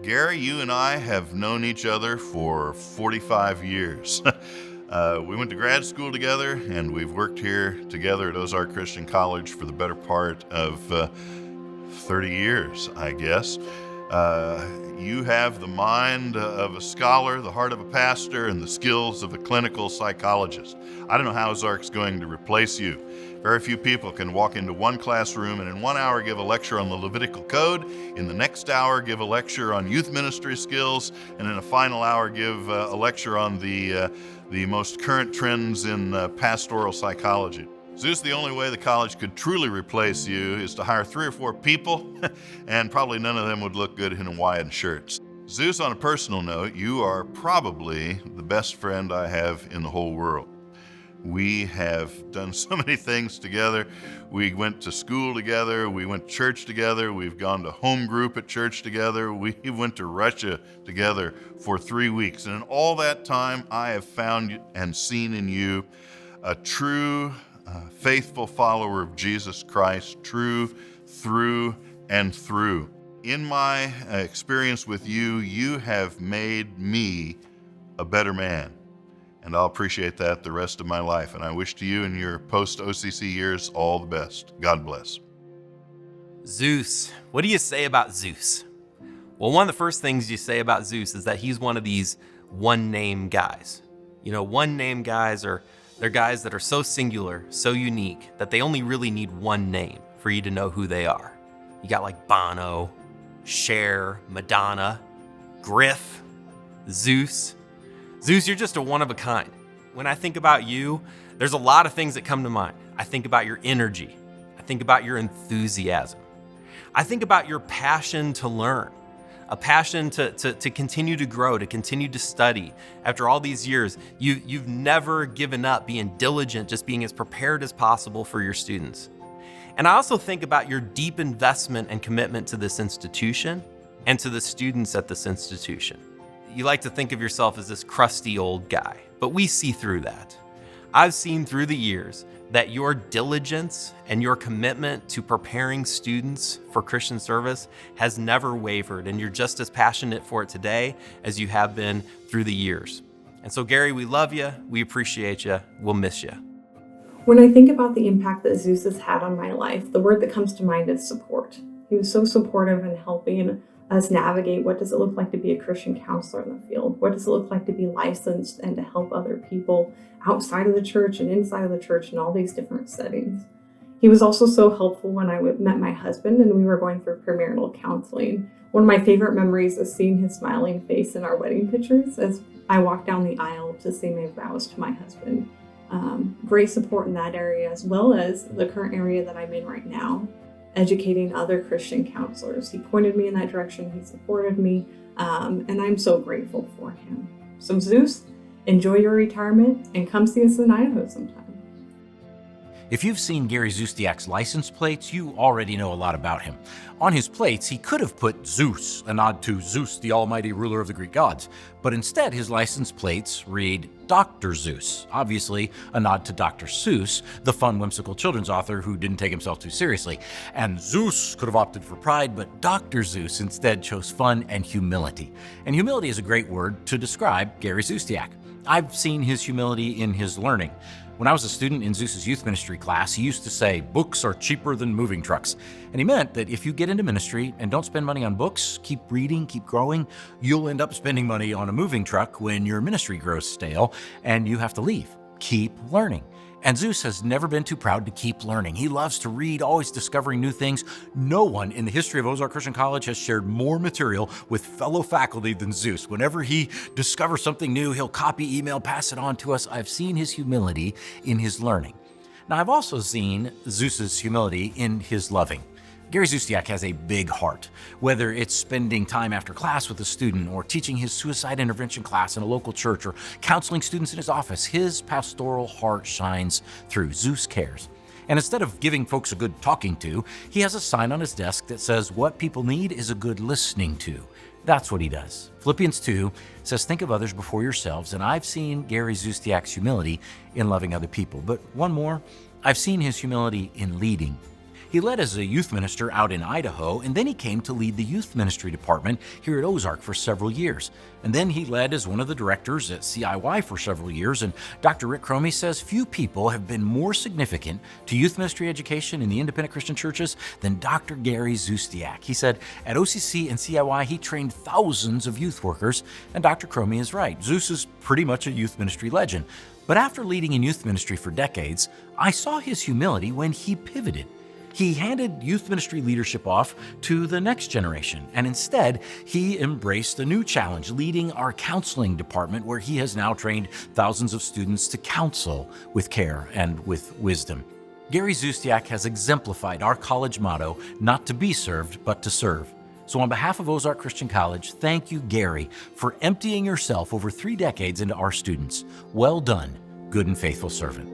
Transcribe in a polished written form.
Gary, you and I have known each other for 45 years. We went to grad school together, and we've worked here together at Ozark Christian College for the better part of 30 years, I guess. You have the mind of a scholar, the heart of a pastor, and the skills of a clinical psychologist. I don't know how Ozark's going to replace you. Very few people can walk into one classroom and in 1 hour give a lecture on the Levitical Code, in the next hour give a lecture on youth ministry skills, and in a final hour give a lecture on the most current trends in pastoral psychology. Zeus, the only way the college could truly replace you is to hire 3 or 4 people, and probably none of them would look good in Hawaiian shirts. Zeus, on a personal note, you are probably the best friend I have in the whole world. We have done so many things together. We went to school together. We went to church together. We've gone to home group at church together. We went to Russia together for 3 weeks. And in all that time, I have found and seen in you a true, faithful follower of Jesus Christ, true through and through. In my experience with you, you have made me a better man. And I'll appreciate that the rest of my life. And I wish to you in your post-OCC years all the best. God bless. Zeus. What do you say about Zeus? Well, one of the first things you say about Zeus is that he's one of these one-name guys. You know, one-name guys they're guys that are so singular, so unique, that they only really need one name for you to know who they are. You got like Bono, Cher, Madonna, Griff, Zeus. Zeus, you're just a one of a kind. When I think about you, there's a lot of things that come to mind. I think about your energy. I think about your enthusiasm. I think about your passion to learn, a passion to continue to grow, to continue to study. After all these years, you've never given up being diligent, just being as prepared as possible for your students. And I also think about your deep investment and commitment to this institution and to the students at this institution. You like to think of yourself as this crusty old guy, but we see through that. I've seen through the years that your diligence and your commitment to preparing students for Christian service has never wavered, and you're just as passionate for it today as you have been through the years. And so, Gary, we love you, we appreciate you, we'll miss you. When I think about the impact that Zeus has had on my life, the word that comes to mind is support. He was so supportive in helping us navigate what does it look like to be a Christian counselor in the field? What does it look like to be licensed and to help other people outside of the church and inside of the church in all these different settings? He was also so helpful when I met my husband and we were going through premarital counseling. One of my favorite memories is seeing his smiling face in our wedding pictures as I walked down the aisle to say my vows to my husband. Great support in that area, as well as the current area that I'm in right now, educating other Christian counselors. He pointed me in that direction, he supported me, and I'm so grateful for him. So Zeus, enjoy your retirement and come see us in Idaho sometime. If you've seen Gary Zustiak's license plates, you already know a lot about him. On his plates, he could have put Zeus, a nod to Zeus, the almighty ruler of the Greek gods, but instead his license plates read Dr. Zeus, obviously a nod to Dr. Seuss, the fun, whimsical children's author who didn't take himself too seriously. And Zeus could have opted for pride, but Dr. Zeus instead chose fun and humility. And humility is a great word to describe Gary Zustiak. I've seen his humility in his learning. When I was a student in Zeus's youth ministry class, he used to say, "Books are cheaper than moving trucks." And he meant that if you get into ministry and don't spend money on books, keep reading, keep growing, you'll end up spending money on a moving truck when your ministry grows stale and you have to leave. Keep learning. And Zeus has never been too proud to keep learning. He loves to read, always discovering new things. No one in the history of Ozark Christian College has shared more material with fellow faculty than Zeus. Whenever he discovers something new, he'll copy, email, pass it on to us. I've seen his humility in his learning. Now, I've also seen Zeus's humility in his loving. Gary Zustiak has a big heart. Whether it's spending time after class with a student or teaching his suicide intervention class in a local church or counseling students in his office, his pastoral heart shines through. Zeus cares. And instead of giving folks a good talking to, he has a sign on his desk that says, "What people need is a good listening to." That's what he does. Philippians 2 says, "Think of others before yourselves." And I've seen Gary Zustiak's humility in loving other people. But one more, I've seen his humility in leading. He led as a youth minister out in Idaho, and then he came to lead the youth ministry department here at Ozark for several years. And then he led as one of the directors at CIY for several years. And Dr. Rick Cromie says few people have been more significant to youth ministry education in the independent Christian churches than Dr. Gary Zustiak. He said at OCC and CIY he trained thousands of youth workers, and Dr. Cromie is right. Zeus is pretty much a youth ministry legend. But after leading in youth ministry for decades, I saw his humility when he pivoted. He handed youth ministry leadership off to the next generation, and instead, he embraced a new challenge, leading our counseling department, where he has now trained thousands of students to counsel with care and with wisdom. Gary Zustiak has exemplified our college motto, not to be served, but to serve. So on behalf of Ozark Christian College, thank you, Gary, for emptying yourself over 3 decades into our students. Well done, good and faithful servant.